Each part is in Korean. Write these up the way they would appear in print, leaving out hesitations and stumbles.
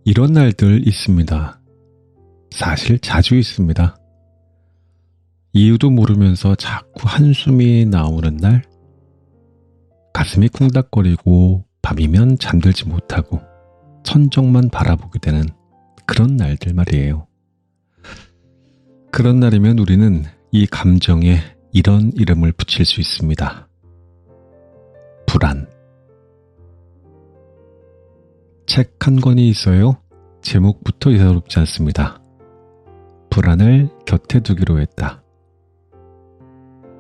이런 날들 있습니다. 사실 자주 있습니다. 이유도 모르면서 자꾸 한숨이 나오는 날, 가슴이 쿵닥거리고 밤이면 잠들지 못하고 천정만 바라보게 되는 그런 날들 말이에요. 그런 날이면 우리는 이 감정에 이런 이름을 붙일 수 있습니다. 불안. 책 한 권이 있어요. 제목부터 예사롭지 않습니다. 불안을 곁에 두기로 했다.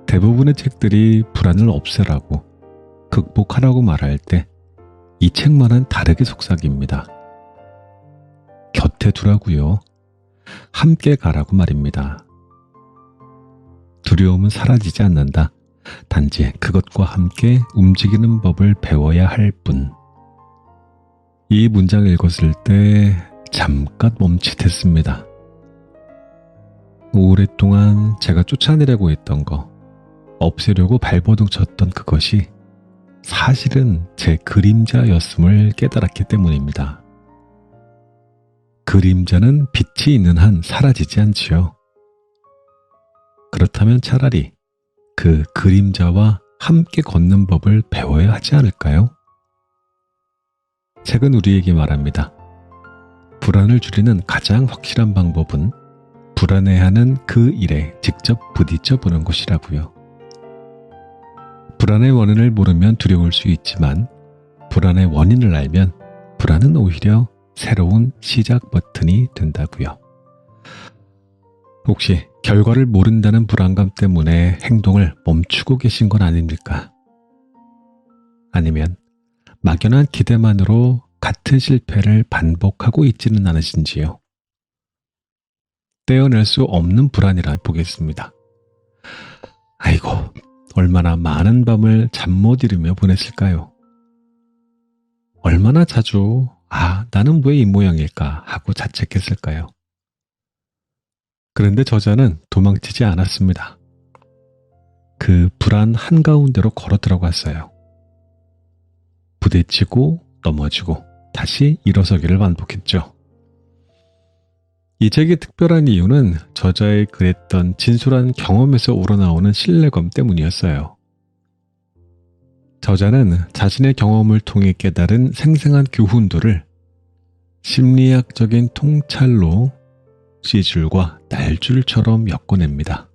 대부분의 책들이 불안을 없애라고, 극복하라고 말할 때 이 책만은 다르게 속삭입니다. 곁에 두라고요. 함께 가라고 말입니다. 두려움은 사라지지 않는다. 단지 그것과 함께 움직이는 법을 배워야 할 뿐. 이 문장을 읽었을 때 잠깐 멈칫했습니다. 오랫동안 제가 쫓아내려고 했던 거, 없애려고 발버둥 쳤던 그것이 사실은 제 그림자였음을 깨달았기 때문입니다. 그림자는 빛이 있는 한 사라지지 않지요. 그렇다면 차라리 그 그림자와 함께 걷는 법을 배워야 하지 않을까요? 책은 우리에게 말합니다. 불안을 줄이는 가장 확실한 방법은 불안해하는 그 일에 직접 부딪혀 보는 것이라고요. 불안의 원인을 모르면 두려울 수 있지만 불안의 원인을 알면 불안은 오히려 새로운 시작 버튼이 된다고요. 혹시 결과를 모른다는 불안감 때문에 행동을 멈추고 계신 건 아닙니까? 아니면 막연한 기대만으로 같은 실패를 반복하고 있지는 않으신지요? 떼어낼 수 없는 불안이라 보겠습니다. 아이고, 얼마나 많은 밤을 잠 못 이루며 보냈을까요? 얼마나 자주 나는 왜 이 모양일까 하고 자책했을까요? 그런데 저자는 도망치지 않았습니다. 그 불안 한가운데로 걸어 들어갔어요. 부딪히고 넘어지고 다시 일어서기를 반복했죠. 이 책이 특별한 이유는 저자의 그랬던 진솔한 경험에서 우러나오는 신뢰감 때문이었어요. 저자는 자신의 경험을 통해 깨달은 생생한 교훈들을 심리학적인 통찰로 씨줄과 날줄처럼 엮어냅니다.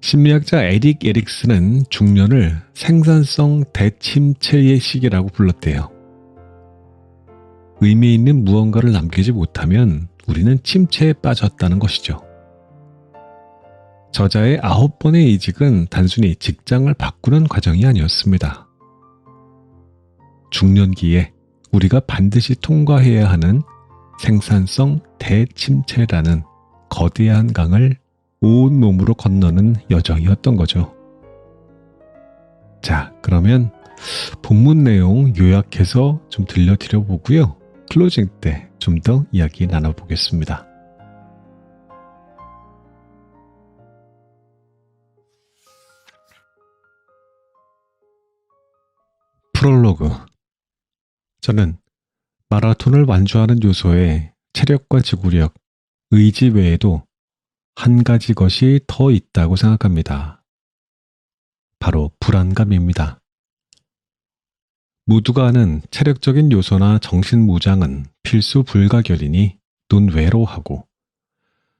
심리학자 에릭 에릭슨은 중년을 생산성 대침체의 시기라고 불렀대요. 의미 있는 무언가를 남기지 못하면 우리는 침체에 빠졌다는 것이죠. 저자의 9번의 이직은 단순히 직장을 바꾸는 과정이 아니었습니다. 중년기에 우리가 반드시 통과해야 하는 생산성 대침체라는 거대한 강을 온 몸으로 건너는 여정이었던 거죠. 자, 그러면 본문 내용 요약해서 좀 들려드려 보고요. 클로징 때 좀 더 이야기 나눠보겠습니다. 프롤로그. 저는 마라톤을 완주하는 요소에 체력과 지구력, 의지 외에도 한 가지 것이 더 있다고 생각합니다. 바로 불안감입니다. 모두가 아는 체력적인 요소나 정신무장은 필수 불가결이니 논외로 하고,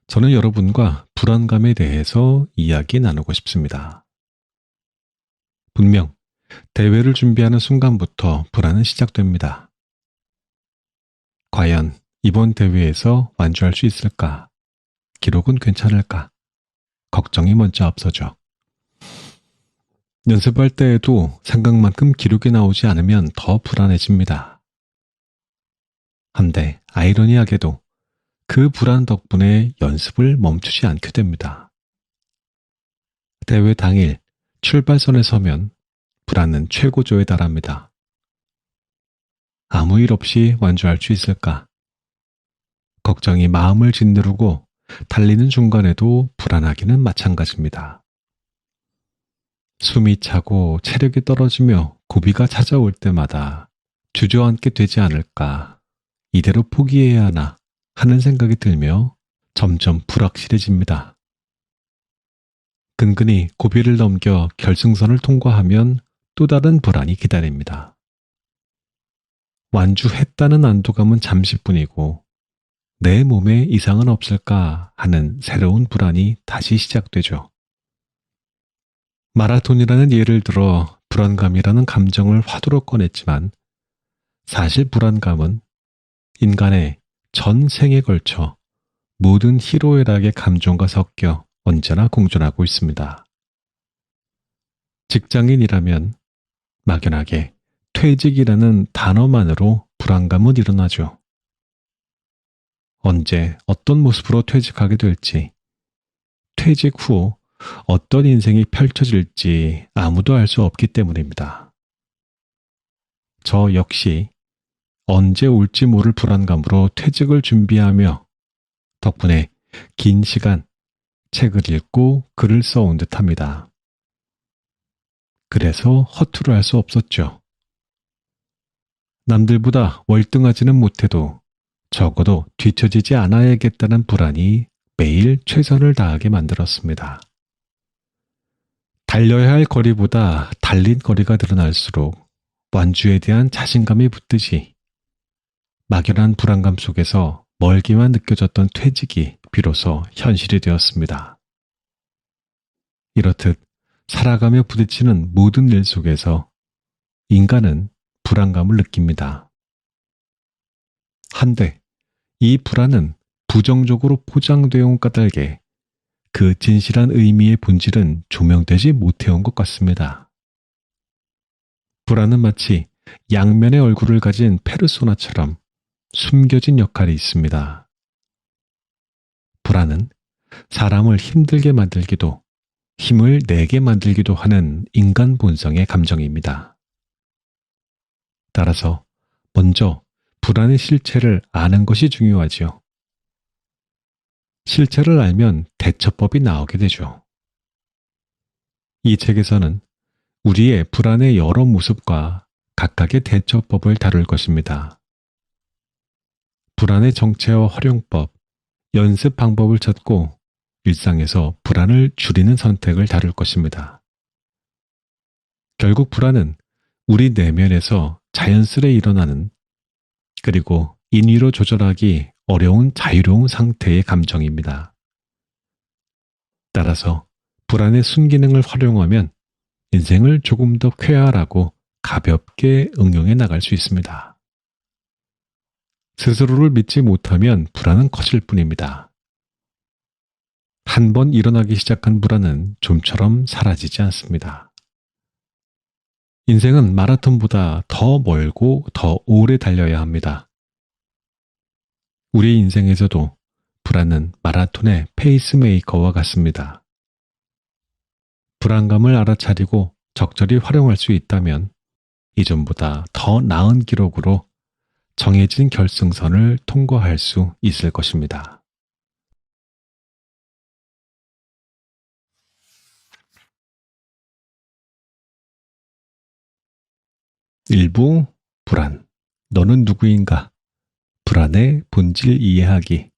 저는 여러분과 불안감에 대해서 이야기 나누고 싶습니다. 분명 대회를 준비하는 순간부터 불안은 시작됩니다. 과연 이번 대회에서 완주할 수 있을까? 기록은 괜찮을까? 걱정이 먼저 앞서죠. 연습할 때에도 생각만큼 기록이 나오지 않으면 더 불안해집니다. 한데 아이러니하게도 그 불안 덕분에 연습을 멈추지 않게 됩니다. 대회 당일 출발선에 서면 불안은 최고조에 달합니다. 아무 일 없이 완주할 수 있을까? 걱정이 마음을 짓누르고 달리는 중간에도 불안하기는 마찬가지입니다. 숨이 차고 체력이 떨어지며 고비가 찾아올 때마다 주저앉게 되지 않을까 이대로 포기해야 하나 하는 생각이 들며 점점 불확실해집니다. 근근히 고비를 넘겨 결승선을 통과하면 또 다른 불안이 기다립니다. 완주했다는 안도감은 잠시뿐이고 내 몸에 이상은 없을까 하는 새로운 불안이 다시 시작되죠. 마라톤이라는 예를 들어 불안감이라는 감정을 화두로 꺼냈지만 사실 불안감은 인간의 전 생에 걸쳐 모든 희로애락의 감정과 섞여 언제나 공존하고 있습니다. 직장인이라면 막연하게 퇴직이라는 단어만으로 불안감은 일어나죠. 언제 어떤 모습으로 퇴직하게 될지, 퇴직 후 어떤 인생이 펼쳐질지 아무도 알 수 없기 때문입니다. 저 역시 언제 올지 모를 불안감으로 퇴직을 준비하며 덕분에 긴 시간 책을 읽고 글을 써온 듯합니다. 그래서 허투루 할 수 없었죠. 남들보다 월등하지는 못해도 적어도 뒤처지지 않아야겠다는 불안이 매일 최선을 다하게 만들었습니다. 달려야 할 거리보다 달린 거리가 늘어날수록 완주에 대한 자신감이 붙듯이 막연한 불안감 속에서 멀기만 느껴졌던 퇴직이 비로소 현실이 되었습니다. 이렇듯 살아가며 부딪히는 모든 일 속에서 인간은 불안감을 느낍니다. 한데 이 불안은 부정적으로 포장되어 온 까닭에 그 진실한 의미의 본질은 조명되지 못해온 것 같습니다. 불안은 마치 양면의 얼굴을 가진 페르소나처럼 숨겨진 역할이 있습니다. 불안은 사람을 힘들게 만들기도 힘을 내게 만들기도 하는 인간 본성의 감정입니다. 따라서 먼저 불안의 실체를 아는 것이 중요하지요. 실체를 알면 대처법이 나오게 되죠. 이 책에서는 우리의 불안의 여러 모습과 각각의 대처법을 다룰 것입니다. 불안의 정체와 활용법, 연습 방법을 찾고 일상에서 불안을 줄이는 선택을 다룰 것입니다. 결국 불안은 우리 내면에서 자연스레 일어나는 그리고 인위로 조절하기 어려운 자유로운 상태의 감정입니다. 따라서 불안의 순기능을 활용하면 인생을 조금 더 쾌활하고 가볍게 응용해 나갈 수 있습니다. 스스로를 믿지 못하면 불안은 커질 뿐입니다. 한 번 일어나기 시작한 불안은 좀처럼 사라지지 않습니다. 인생은 마라톤보다 더 멀고 더 오래 달려야 합니다. 우리 인생에서도 불안은 마라톤의 페이스메이커와 같습니다. 불안감을 알아차리고 적절히 활용할 수 있다면 이전보다 더 나은 기록으로 정해진 결승선을 통과할 수 있을 것입니다. 일부 불안. 너는 누구인가? 불안의 본질 이해하기.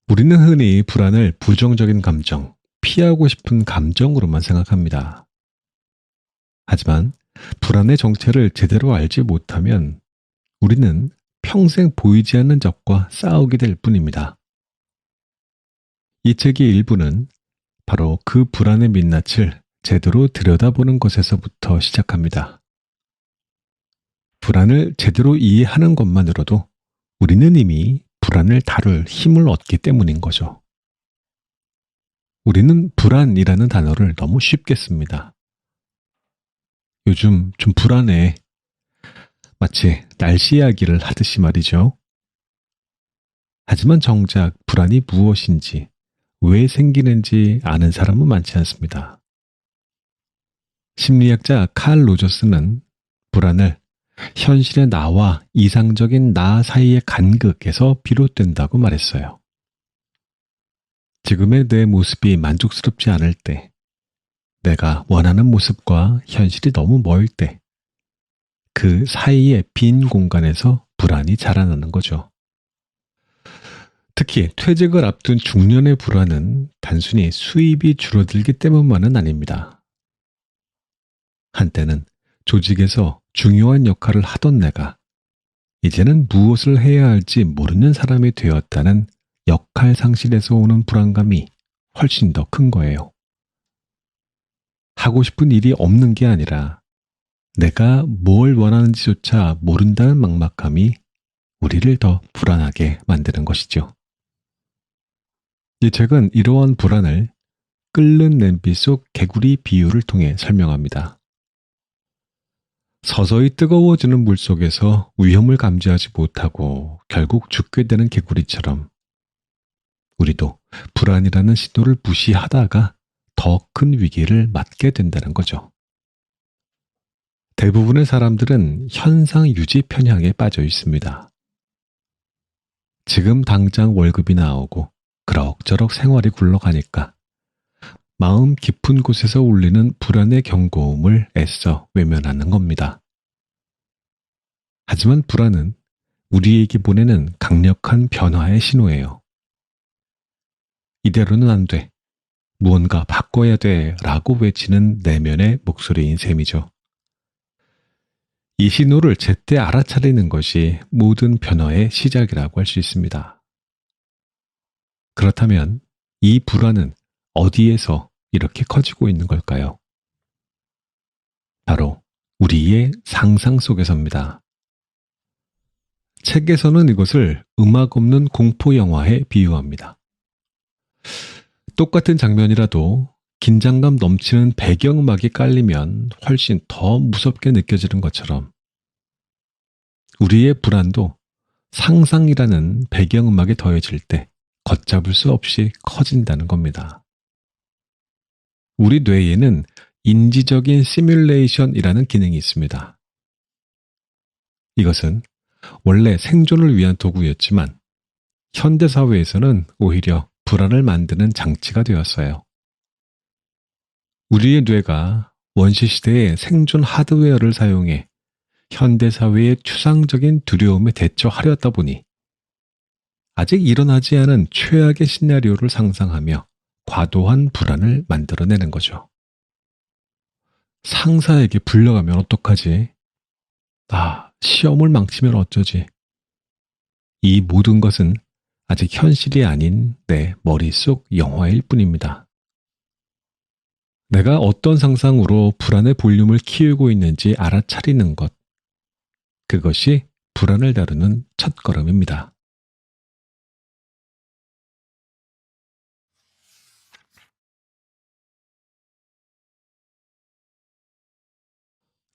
우리는 흔히 불안을 부정적인 감정, 피하고 싶은 감정으로만 생각합니다. 하지만 불안의 정체를 제대로 알지 못하면 우리는 평생 보이지 않는 적과 싸우게 될 뿐입니다. 이 책의 일부는 바로 그 불안의 민낯을 제대로 들여다보는 것에서부터 시작합니다. 불안을 제대로 이해하는 것만으로도 우리는 이미 불안을 다룰 힘을 얻기 때문인 거죠. 우리는 불안이라는 단어를 너무 쉽게 씁니다. 요즘 좀 불안해. 마치 날씨 이야기를 하듯이 말이죠. 하지만 정작 불안이 무엇인지, 왜 생기는지 아는 사람은 많지 않습니다. 심리학자 칼 로저스는 불안을 현실의 나와 이상적인 나 사이의 간극에서 비롯된다고 말했어요. 지금의 내 모습이 만족스럽지 않을 때, 내가 원하는 모습과 현실이 너무 멀 때, 그 사이의 빈 공간에서 불안이 자라나는 거죠. 특히 퇴직을 앞둔 중년의 불안은 단순히 수입이 줄어들기 때문만은 아닙니다. 한때는 조직에서 중요한 역할을 하던 내가 이제는 무엇을 해야 할지 모르는 사람이 되었다는 역할 상실에서 오는 불안감이 훨씬 더 큰 거예요. 하고 싶은 일이 없는 게 아니라 내가 뭘 원하는지조차 모른다는 막막함이 우리를 더 불안하게 만드는 것이죠. 이 책은 이러한 불안을 끓는 냄비 속 개구리 비유를 통해 설명합니다. 서서히 뜨거워지는 물 속에서 위험을 감지하지 못하고 결국 죽게 되는 개구리처럼 우리도 불안이라는 신호를 무시하다가 더 큰 위기를 맞게 된다는 거죠. 대부분의 사람들은 현상 유지 편향에 빠져 있습니다. 지금 당장 월급이 나오고 그럭저럭 생활이 굴러가니까 마음 깊은 곳에서 울리는 불안의 경고음을 애써 외면하는 겁니다. 하지만 불안은 우리에게 보내는 강력한 변화의 신호예요. 이대로는 안 돼. 무언가 바꿔야 돼 라고 외치는 내면의 목소리인 셈이죠. 이 신호를 제때 알아차리는 것이 모든 변화의 시작이라고 할 수 있습니다. 그렇다면 이 불안은 어디에서 이렇게 커지고 있는 걸까요? 바로 우리의 상상 속에서입니다. 책에서는 이것을 음악 없는 공포 영화에 비유합니다. 똑같은 장면이라도 긴장감 넘치는 배경음악이 깔리면 훨씬 더 무섭게 느껴지는 것처럼 우리의 불안도 상상이라는 배경음악이 더해질 때 걷잡을 수 없이 커진다는 겁니다. 우리 뇌에는 인지적인 시뮬레이션이라는 기능이 있습니다. 이것은 원래 생존을 위한 도구였지만 현대사회에서는 오히려 불안을 만드는 장치가 되었어요. 우리의 뇌가 원시시대의 생존 하드웨어를 사용해 현대사회의 추상적인 두려움에 대처하려다 보니 아직 일어나지 않은 최악의 시나리오를 상상하며 과도한 불안을 만들어내는 거죠. 상사에게 불려가면 어떡하지? 시험을 망치면 어쩌지? 이 모든 것은 아직 현실이 아닌 내 머릿속 영화일 뿐입니다. 내가 어떤 상상으로 불안의 볼륨을 키우고 있는지 알아차리는 것. 그것이 불안을 다루는 첫걸음입니다.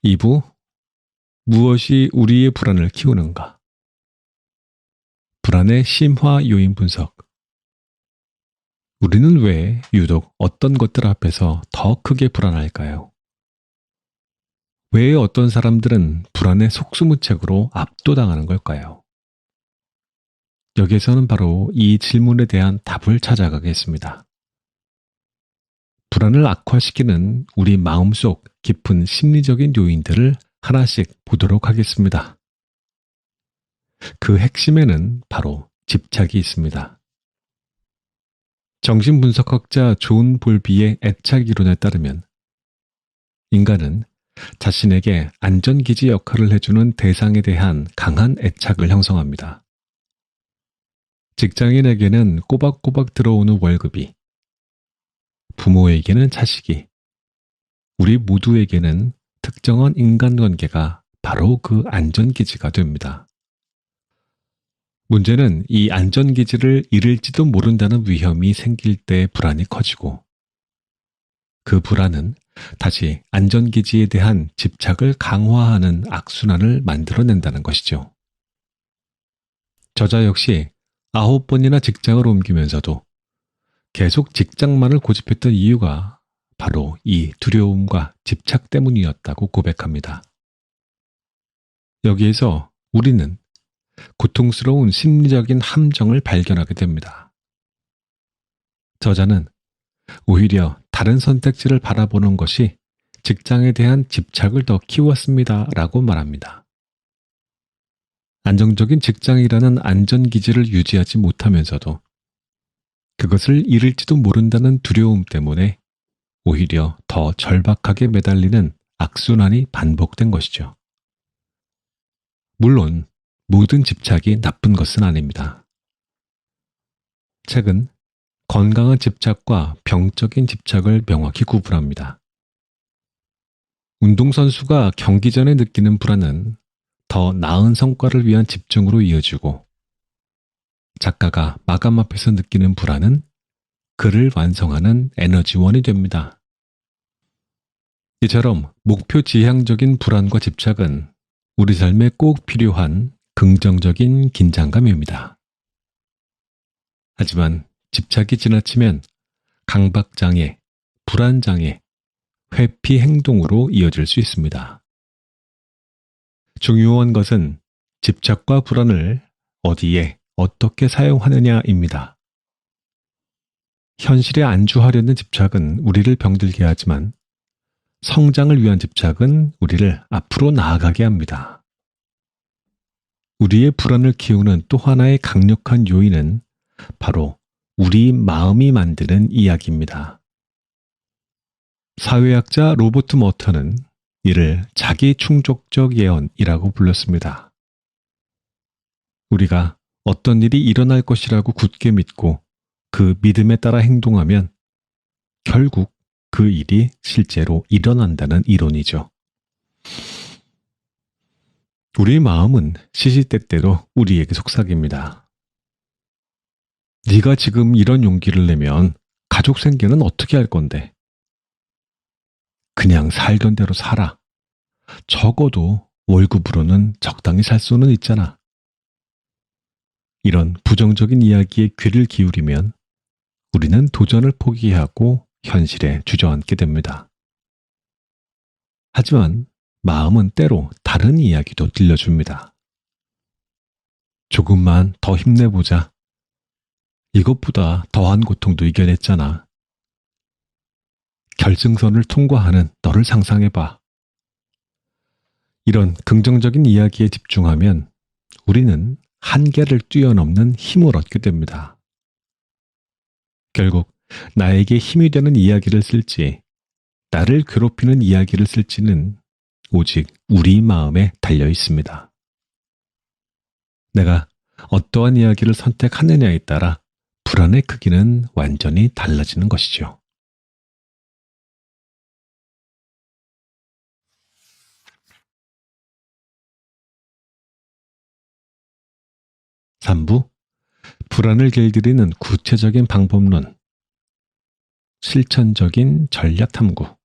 2부 무엇이 우리의 불안을 키우는가? 불안의 심화 요인 분석. 우리는 왜 유독 어떤 것들 앞에서 더 크게 불안할까요? 왜 어떤 사람들은 불안의 속수무책으로 압도당하는 걸까요? 여기에서는 바로 이 질문에 대한 답을 찾아가겠습니다. 불안을 악화시키는 우리 마음속 깊은 심리적인 요인들을 하나씩 보도록 하겠습니다. 그 핵심에는 바로 집착이 있습니다. 정신분석학자 존 볼비의 애착 이론에 따르면 인간은 자신에게 안전기지 역할을 해주는 대상에 대한 강한 애착을 형성합니다. 직장인에게는 꼬박꼬박 들어오는 월급이, 부모에게는 자식이, 우리 모두에게는 특정한 인간관계가 바로 그 안전기지가 됩니다. 문제는 이 안전기지를 잃을지도 모른다는 위험이 생길 때 불안이 커지고 그 불안은 다시 안전기지에 대한 집착을 강화하는 악순환을 만들어낸다는 것이죠. 저자 역시 9번이나 직장을 옮기면서도 계속 직장만을 고집했던 이유가 바로 이 두려움과 집착 때문이었다고 고백합니다. 여기에서 우리는 고통스러운 심리적인 함정을 발견하게 됩니다. 저자는 오히려 다른 선택지를 바라보는 것이 직장에 대한 집착을 더 키웠습니다 라고 말합니다. 안정적인 직장이라는 안전기지를 유지하지 못하면서도 그것을 잃을지도 모른다는 두려움 때문에 오히려 더 절박하게 매달리는 악순환이 반복된 것이죠. 물론 모든 집착이 나쁜 것은 아닙니다. 책은 건강한 집착과 병적인 집착을 명확히 구분합니다. 운동선수가 경기 전에 느끼는 불안은 더 나은 성과를 위한 집중으로 이어지고, 작가가 마감 앞에서 느끼는 불안은 글을 완성하는 에너지원이 됩니다. 이처럼 목표 지향적인 불안과 집착은 우리 삶에 꼭 필요한 긍정적인 긴장감입니다. 하지만 집착이 지나치면 강박장애, 불안장애, 회피 행동으로 이어질 수 있습니다. 중요한 것은 집착과 불안을 어디에 어떻게 사용하느냐입니다. 현실에 안주하려는 집착은 우리를 병들게 하지만 성장을 위한 집착은 우리를 앞으로 나아가게 합니다. 우리의 불안을 키우는 또 하나의 강력한 요인은 바로 우리 마음이 만드는 이야기입니다. 사회학자 로버트 머터는 이를 자기 충족적 예언이라고 불렀습니다. 우리가 어떤 일이 일어날 것이라고 굳게 믿고 그 믿음에 따라 행동하면 결국 그 일이 실제로 일어난다는 이론이죠. 우리 마음은 시시때때로 우리에게 속삭입니다. 네가 지금 이런 용기를 내면 가족 생계는 어떻게 할 건데? 그냥 살던 대로 살아. 적어도 월급으로는 적당히 살 수는 있잖아. 이런 부정적인 이야기에 귀를 기울이면 우리는 도전을 포기하고 현실에 주저앉게 됩니다. 하지만 마음은 때로 다른 이야기도 들려줍니다. 조금만 더 힘내보자. 이것보다 더한 고통도 이겨냈잖아. 결승선을 통과하는 너를 상상해봐. 이런 긍정적인 이야기에 집중하면 우리는 한계를 뛰어넘는 힘을 얻게 됩니다. 결국 나에게 힘이 되는 이야기를 쓸지, 나를 괴롭히는 이야기를 쓸지는 오직 우리 마음에 달려 있습니다. 내가 어떠한 이야기를 선택하느냐에 따라 불안의 크기는 완전히 달라지는 것이죠. 3부 불안을 길들이는 구체적인 방법론, 실천적인 전략 탐구.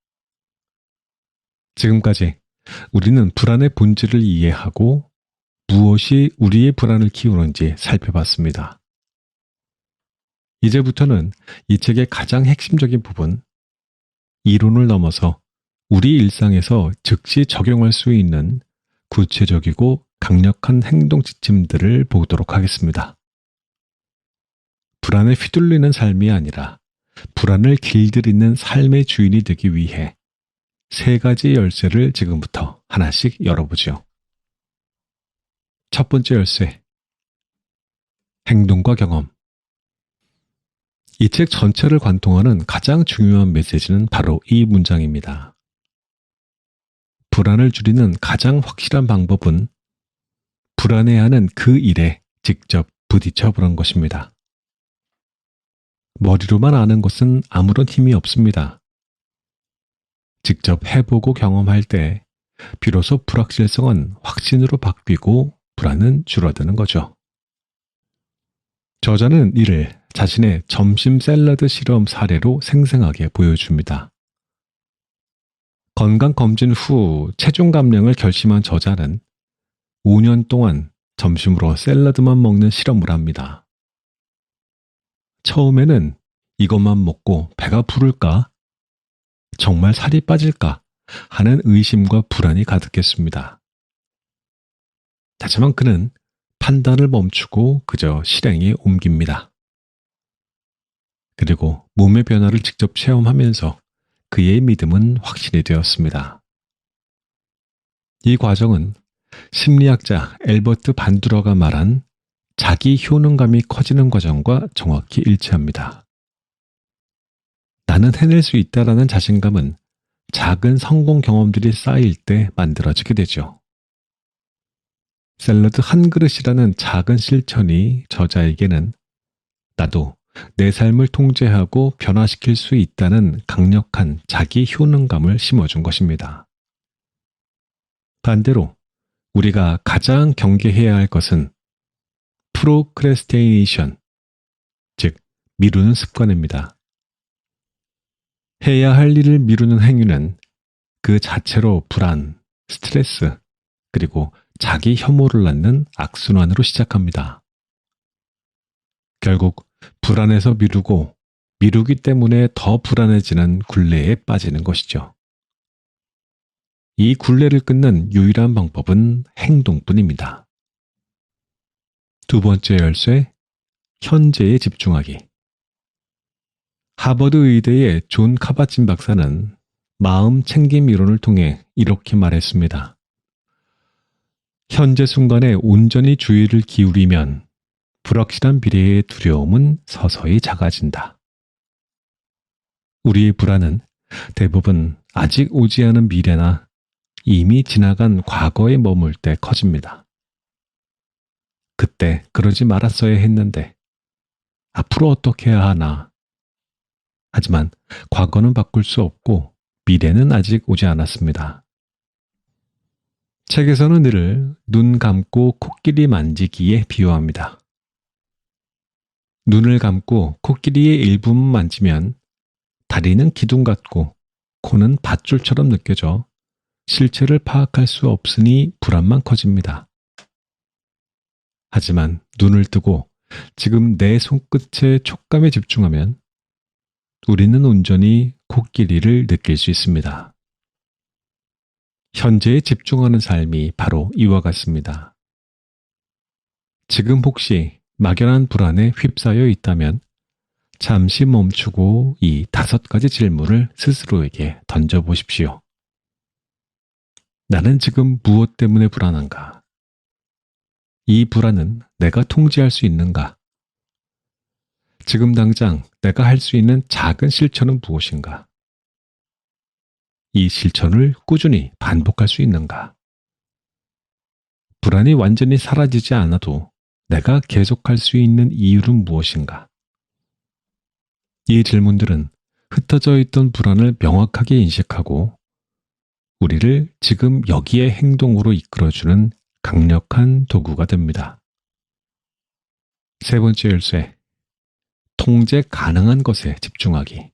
지금까지 우리는 불안의 본질을 이해하고 무엇이 우리의 불안을 키우는지 살펴봤습니다. 이제부터는 이 책의 가장 핵심적인 부분, 이론을 넘어서 우리 일상에서 즉시 적용할 수 있는 구체적이고 강력한 행동 지침들을 보도록 하겠습니다. 불안에 휘둘리는 삶이 아니라 불안을 길들이는 삶의 주인이 되기 위해 3가지 열쇠를 지금부터 하나씩 열어보죠. 첫 번째 열쇠, 행동과 경험. 이 책 전체를 관통하는 가장 중요한 메시지는 바로 이 문장입니다. 불안을 줄이는 가장 확실한 방법은 불안해하는 그 일에 직접 부딪혀 보는 것입니다. 머리로만 아는 것은 아무런 힘이 없습니다. 직접 해보고 경험할 때 비로소 불확실성은 확신으로 바뀌고 불안은 줄어드는 거죠. 저자는 이를 자신의 점심 샐러드 실험 사례로 생생하게 보여줍니다. 건강검진 후 체중 감량을 결심한 저자는 5년 동안 점심으로 샐러드만 먹는 실험을 합니다. 처음에는 이것만 먹고 배가 부를까? 정말 살이 빠질까? 하는 의심과 불안이 가득했습니다. 하지만 그는 판단을 멈추고 그저 실행에 옮깁니다. 그리고 몸의 변화를 직접 체험하면서 그의 믿음은 확신이 되었습니다. 이 과정은 심리학자 엘버트 반두러가 말한 자기 효능감이 커지는 과정과 정확히 일치합니다. 나는 해낼 수 있다라는 자신감은 작은 성공 경험들이 쌓일 때 만들어지게 되죠. 샐러드 한 그릇이라는 작은 실천이 저자에게는 나도 내 삶을 통제하고 변화시킬 수 있다는 강력한 자기 효능감을 심어준 것입니다. 반대로 우리가 가장 경계해야 할 것은 프로크레스티네이션, 즉 미루는 습관입니다. 해야 할 일을 미루는 행위는 그 자체로 불안, 스트레스, 그리고 자기 혐오를 낳는 악순환으로 시작합니다. 결국 불안해서 미루고 미루기 때문에 더 불안해지는 굴레에 빠지는 것이죠. 이 굴레를 끊는 유일한 방법은 행동뿐입니다. 두 번째 열쇠, 현재에 집중하기. 하버드 의대의 존 카바친 박사는 마음 챙김 이론을 통해 이렇게 말했습니다. 현재 순간에 온전히 주의를 기울이면 불확실한 미래의 두려움은 서서히 작아진다. 우리의 불안은 대부분 아직 오지 않은 미래나 이미 지나간 과거에 머물 때 커집니다. 그때 그러지 말았어야 했는데 앞으로 어떻게 해야 하나. 하지만 과거는 바꿀 수 없고 미래는 아직 오지 않았습니다. 책에서는 이를 눈 감고 코끼리 만지기에 비유합니다. 눈을 감고 코끼리의 일부분 만지면 다리는 기둥 같고 코는 밧줄처럼 느껴져 실체를 파악할 수 없으니 불안만 커집니다. 하지만 눈을 뜨고 지금 내 손끝의 촉감에 집중하면 우리는 온전히 코끼리를 느낄 수 있습니다. 현재에 집중하는 삶이 바로 이와 같습니다. 지금 혹시 막연한 불안에 휩싸여 있다면 잠시 멈추고 이 5가지 질문을 스스로에게 던져보십시오. 나는 지금 무엇 때문에 불안한가? 이 불안은 내가 통제할 수 있는가? 지금 당장 내가 할 수 있는 작은 실천은 무엇인가? 이 실천을 꾸준히 반복할 수 있는가? 불안이 완전히 사라지지 않아도 내가 계속할 수 있는 이유는 무엇인가? 이 질문들은 흩어져 있던 불안을 명확하게 인식하고 우리를 지금 여기의 행동으로 이끌어주는 강력한 도구가 됩니다. 세 번째 열쇠, 통제 가능한 것에 집중하기.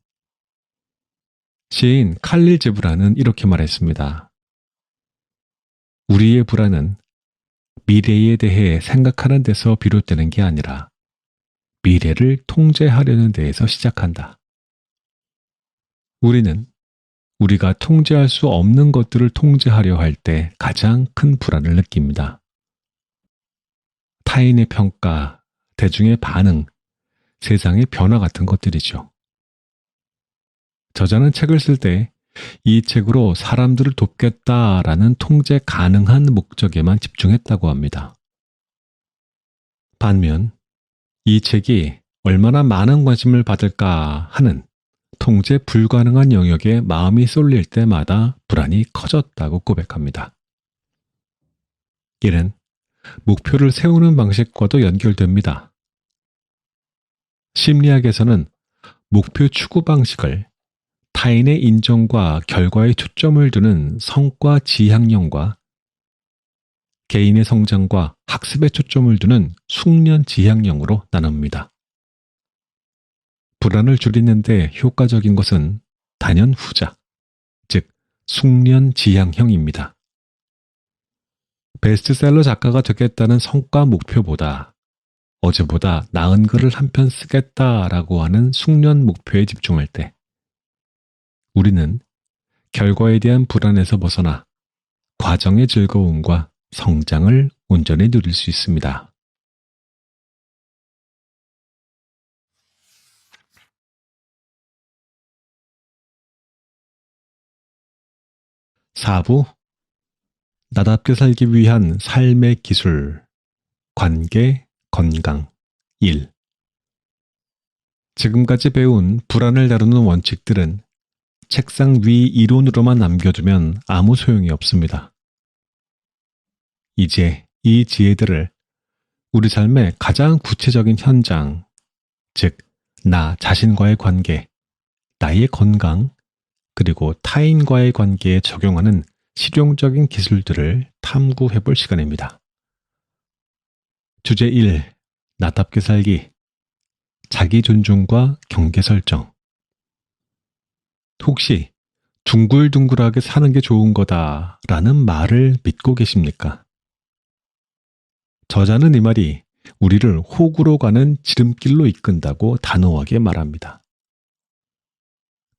시인 칼릴 제브라는 이렇게 말했습니다. 우리의 불안은 미래에 대해 생각하는 데서 비롯되는 게 아니라 미래를 통제하려는 데에서 시작한다. 우리는 우리가 통제할 수 없는 것들을 통제하려 할 때 가장 큰 불안을 느낍니다. 타인의 평가, 대중의 반응, 세상의 변화 같은 것들이죠. 저자는 책을 쓸 때 이 책으로 사람들을 돕겠다라는 통제 가능한 목적에만 집중했다고 합니다. 반면 이 책이 얼마나 많은 관심을 받을까 하는 통제 불가능한 영역에 마음이 쏠릴 때마다 불안이 커졌다고 고백합니다. 이는 목표를 세우는 방식과도 연결됩니다. 심리학에서는 목표 추구 방식을 타인의 인정과 결과에 초점을 두는 성과 지향형과 개인의 성장과 학습에 초점을 두는 숙련 지향형으로 나눕니다. 불안을 줄이는데 효과적인 것은 단연 후자, 즉 숙련 지향형입니다. 베스트셀러 작가가 되겠다는 성과 목표보다 어제보다 나은 글을 한 편 쓰겠다라고 하는 숙련 목표에 집중할 때 우리는 결과에 대한 불안에서 벗어나 과정의 즐거움과 성장을 온전히 누릴 수 있습니다. 4부 나답게 살기 위한 삶의 기술, 관계, 건강, 일. 지금까지 배운 불안을 다루는 원칙들은 책상 위 이론으로만 남겨두면 아무 소용이 없습니다. 이제 이 지혜들을 우리 삶의 가장 구체적인 현장, 즉, 나 자신과의 관계, 나의 건강, 그리고 타인과의 관계에 적용하는 실용적인 기술들을 탐구해 볼 시간입니다. 주제 1. 나답게 살기. 자기 존중과 경계 설정. 혹시 둥글둥글하게 사는 게 좋은 거다라는 말을 믿고 계십니까? 저자는 이 말이 우리를 호구로 가는 지름길로 이끈다고 단호하게 말합니다.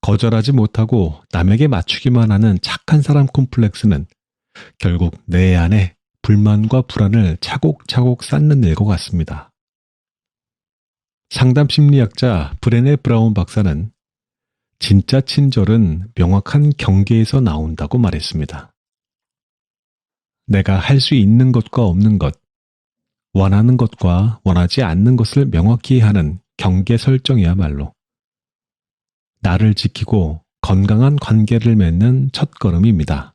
거절하지 못하고 남에게 맞추기만 하는 착한 사람 콤플렉스는 결국 내 안에 불만과 불안을 차곡차곡 쌓는 일과 같습니다. 상담 심리학자 브레네 브라운 박사는 진짜 친절은 명확한 경계에서 나온다고 말했습니다. 내가 할 수 있는 것과 없는 것, 원하는 것과 원하지 않는 것을 명확히 하는 경계 설정이야말로 나를 지키고 건강한 관계를 맺는 첫걸음입니다.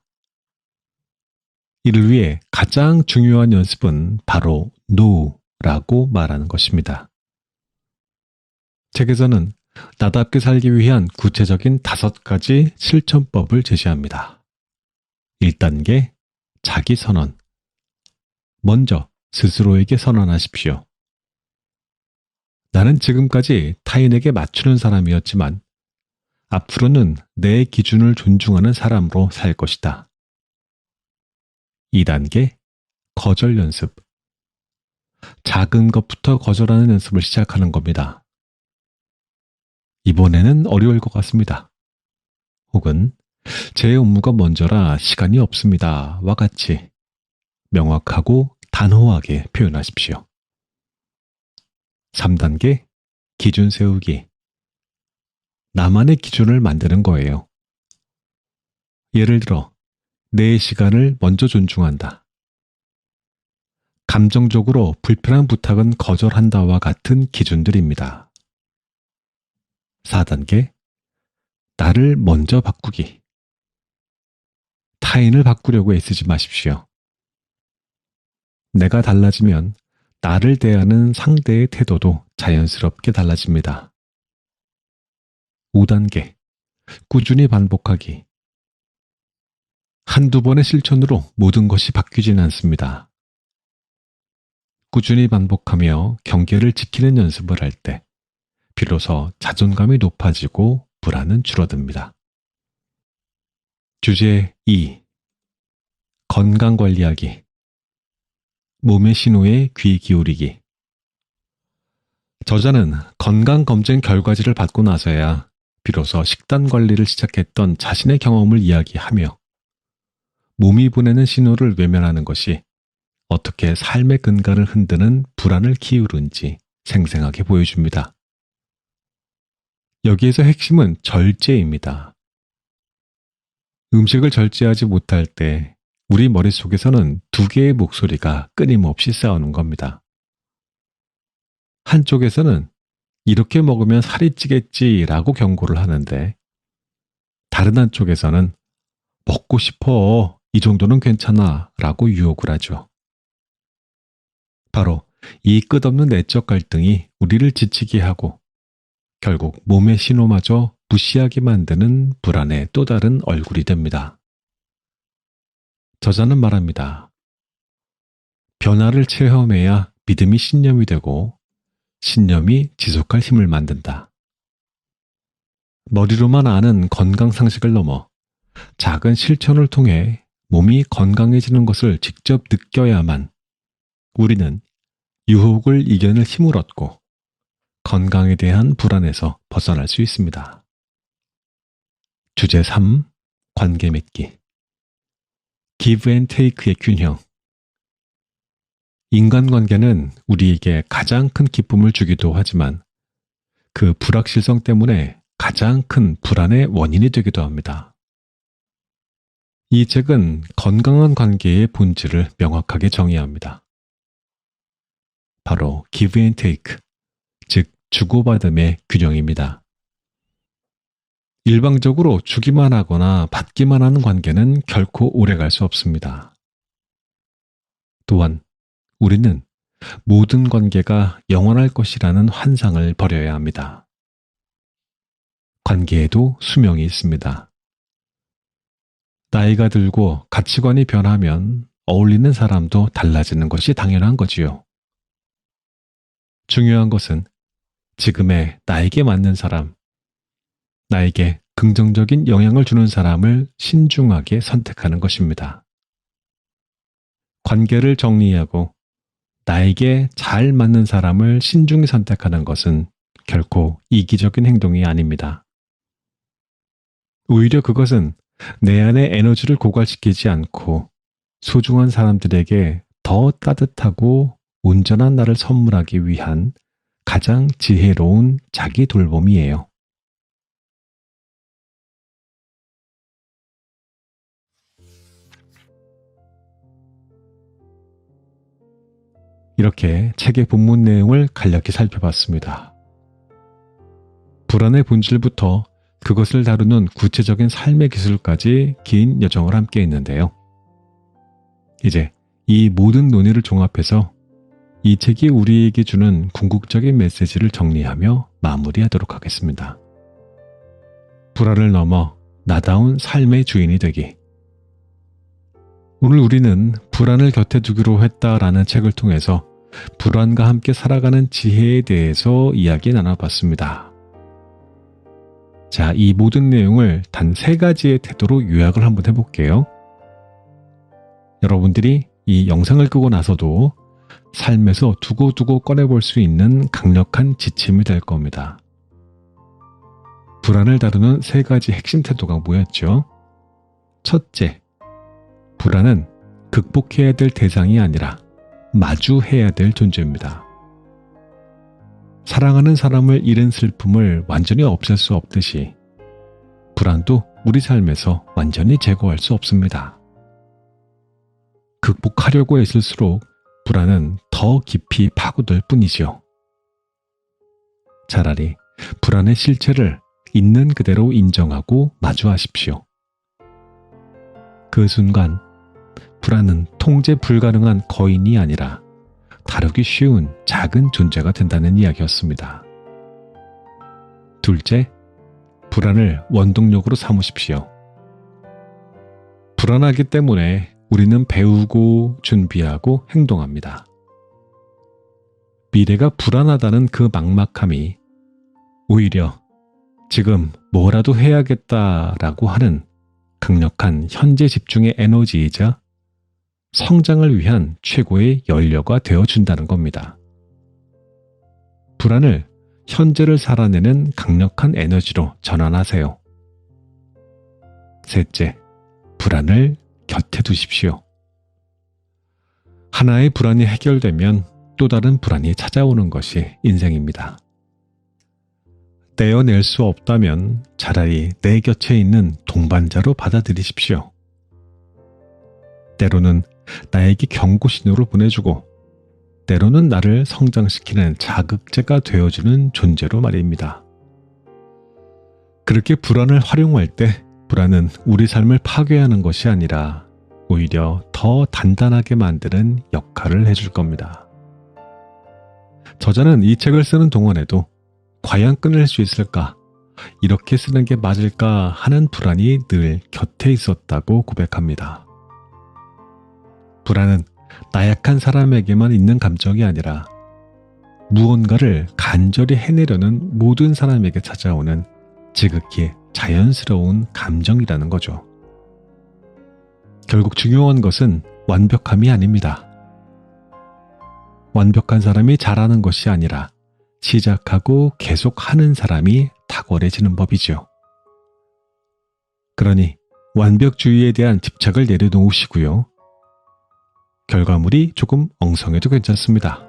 이를 위해 가장 중요한 연습은 바로 NO라고 말하는 것입니다. 책에서는 나답게 살기 위한 구체적인 5가지 실천법을 제시합니다. 1단계, 자기 선언. 먼저 스스로에게 선언하십시오. 나는 지금까지 타인에게 맞추는 사람이었지만 앞으로는 내 기준을 존중하는 사람으로 살 것이다. 2단계, 거절 연습. 작은 것부터 거절하는 연습을 시작하는 겁니다. 이번에는 어려울 것 같습니다. 혹은 제 업무가 먼저라 시간이 없습니다. 와 같이 명확하고 단호하게 표현하십시오. 3단계, 기준 세우기. 나만의 기준을 만드는 거예요. 예를 들어, 내 시간을 먼저 존중한다. 감정적으로 불편한 부탁은 거절한다와 같은 기준들입니다. 4단계, 나를 먼저 바꾸기. 타인을 바꾸려고 애쓰지 마십시오. 내가 달라지면 나를 대하는 상대의 태도도 자연스럽게 달라집니다. 5단계, 꾸준히 반복하기. 한두 번의 실천으로 모든 것이 바뀌지는 않습니다. 꾸준히 반복하며 경계를 지키는 연습을 할 때 비로소 자존감이 높아지고 불안은 줄어듭니다. 주제 2. 건강관리하기. 몸의 신호에 귀 기울이기. 저자는 건강검진 결과지를 받고 나서야 비로소 식단 관리를 시작했던 자신의 경험을 이야기하며 몸이 보내는 신호를 외면하는 것이 어떻게 삶의 근간을 흔드는 불안을 키우는지 생생하게 보여줍니다. 여기에서 핵심은 절제입니다. 음식을 절제하지 못할 때 우리 머릿속에서는 2개의 목소리가 끊임없이 싸우는 겁니다. 한쪽에서는 이렇게 먹으면 살이 찌겠지라고 경고를 하는데 다른 한쪽에서는 먹고 싶어, 이 정도는 괜찮아 라고 유혹을 하죠. 바로 이 끝없는 내적 갈등이 우리를 지치게 하고 결국 몸의 신호마저 무시하게 만드는 불안의 또 다른 얼굴이 됩니다. 저자는 말합니다. 변화를 체험해야 믿음이 신념이 되고 신념이 지속할 힘을 만든다. 머리로만 아는 건강 상식을 넘어 작은 실천을 통해 몸이 건강해지는 것을 직접 느껴야만 우리는 유혹을 이겨낼 힘을 얻고 건강에 대한 불안에서 벗어날 수 있습니다. 주제 3. 관계 맺기. give and take의 균형. 인간관계는 우리에게 가장 큰 기쁨을 주기도 하지만 그 불확실성 때문에 가장 큰 불안의 원인이 되기도 합니다. 이 책은 건강한 관계의 본질을 명확하게 정의합니다. 바로 give and take, 즉 주고받음의 균형입니다. 일방적으로 주기만 하거나 받기만 하는 관계는 결코 오래갈 수 없습니다. 또한 우리는 모든 관계가 영원할 것이라는 환상을 버려야 합니다. 관계에도 수명이 있습니다. 나이가 들고 가치관이 변하면 어울리는 사람도 달라지는 것이 당연한 거지요. 중요한 것은 지금의 나에게 맞는 사람, 나에게 긍정적인 영향을 주는 사람을 신중하게 선택하는 것입니다. 관계를 정리하고 나에게 잘 맞는 사람을 신중히 선택하는 것은 결코 이기적인 행동이 아닙니다. 오히려 그것은 내 안의 에너지를 고갈시키지 않고 소중한 사람들에게 더 따뜻하고 온전한 나를 선물하기 위한 가장 지혜로운 자기 돌봄이에요. 이렇게 책의 본문 내용을 간략히 살펴봤습니다. 불안의 본질부터 그것을 다루는 구체적인 삶의 기술까지 긴 여정을 함께 했는데요. 이제 이 모든 논의를 종합해서 이 책이 우리에게 주는 궁극적인 메시지를 정리하며 마무리하도록 하겠습니다. 불안을 넘어 나다운 삶의 주인이 되기. 오늘 우리는 불안을 곁에 두기로 했다라는 책을 통해서 불안과 함께 살아가는 지혜에 대해서 이야기 나눠봤습니다. 자, 이 모든 내용을 단 3가지의 태도로 요약을 한번 해볼게요. 여러분들이 이 영상을 끄고 나서도 삶에서 두고두고 꺼내볼 수 있는 강력한 지침이 될 겁니다. 불안을 다루는 3가지 핵심 태도가 뭐였죠? 첫째, 불안은 극복해야 될 대상이 아니라 마주해야 될 존재입니다. 사랑하는 사람을 잃은 슬픔을 완전히 없앨 수 없듯이 불안도 우리 삶에서 완전히 제거할 수 없습니다. 극복하려고 애쓸수록 불안은 더 깊이 파고들 뿐이지요. 차라리 불안의 실체를 있는 그대로 인정하고 마주하십시오. 그 순간 불안은 통제 불가능한 거인이 아니라 다루기 쉬운 작은 존재가 된다는 이야기였습니다. 둘째, 불안을 원동력으로 삼으십시오. 불안하기 때문에 우리는 배우고 준비하고 행동합니다. 미래가 불안하다는 그 막막함이 오히려 지금 뭐라도 해야겠다라고 하는 강력한 현재 집중의 에너지이자 성장을 위한 최고의 연료가 되어준다는 겁니다. 불안을 현재를 살아내는 강력한 에너지로 전환하세요. 셋째, 불안을 곁에 두십시오. 하나의 불안이 해결되면 또 다른 불안이 찾아오는 것이 인생입니다. 떼어낼 수 없다면 차라리 내 곁에 있는 동반자로 받아들이십시오. 때로는 나에게 경고 신호를 보내주고 때로는 나를 성장시키는 자극제가 되어주는 존재로 말입니다. 그렇게 불안을 활용할 때 불안은 우리 삶을 파괴하는 것이 아니라 오히려 더 단단하게 만드는 역할을 해줄 겁니다. 저자는 이 책을 쓰는 동안에도 과연 끊을 수 있을까? 이렇게 쓰는 게 맞을까 하는 불안이 늘 곁에 있었다고 고백합니다. 불안은 나약한 사람에게만 있는 감정이 아니라 무언가를 간절히 해내려는 모든 사람에게 찾아오는 지극히 자연스러운 감정이라는 거죠. 결국 중요한 것은 완벽함이 아닙니다. 완벽한 사람이 잘하는 것이 아니라 시작하고 계속하는 사람이 탁월해지는 법이죠. 그러니 완벽주의에 대한 집착을 내려놓으시고요. 결과물이 조금 엉성해도 괜찮습니다.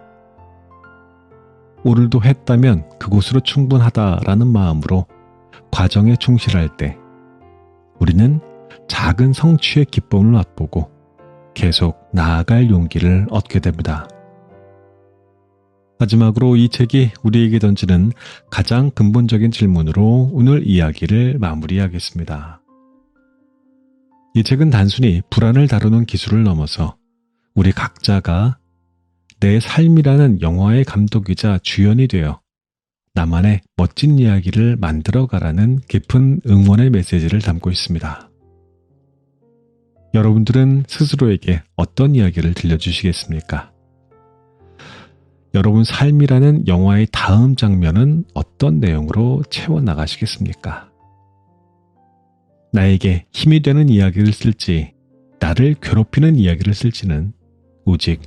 오늘도 했다면 그곳으로 충분하다라는 마음으로 과정에 충실할 때 우리는 작은 성취의 기쁨을 맛보고 계속 나아갈 용기를 얻게 됩니다. 마지막으로 이 책이 우리에게 던지는 가장 근본적인 질문으로 오늘 이야기를 마무리하겠습니다. 이 책은 단순히 불안을 다루는 기술을 넘어서 우리 각자가 내 삶이라는 영화의 감독이자 주연이 되어 나만의 멋진 이야기를 만들어가라는 깊은 응원의 메시지를 담고 있습니다. 여러분들은 스스로에게 어떤 이야기를 들려주시겠습니까? 여러분 삶이라는 영화의 다음 장면은 어떤 내용으로 채워나가시겠습니까? 나에게 힘이 되는 이야기를 쓸지, 나를 괴롭히는 이야기를 쓸지는 오직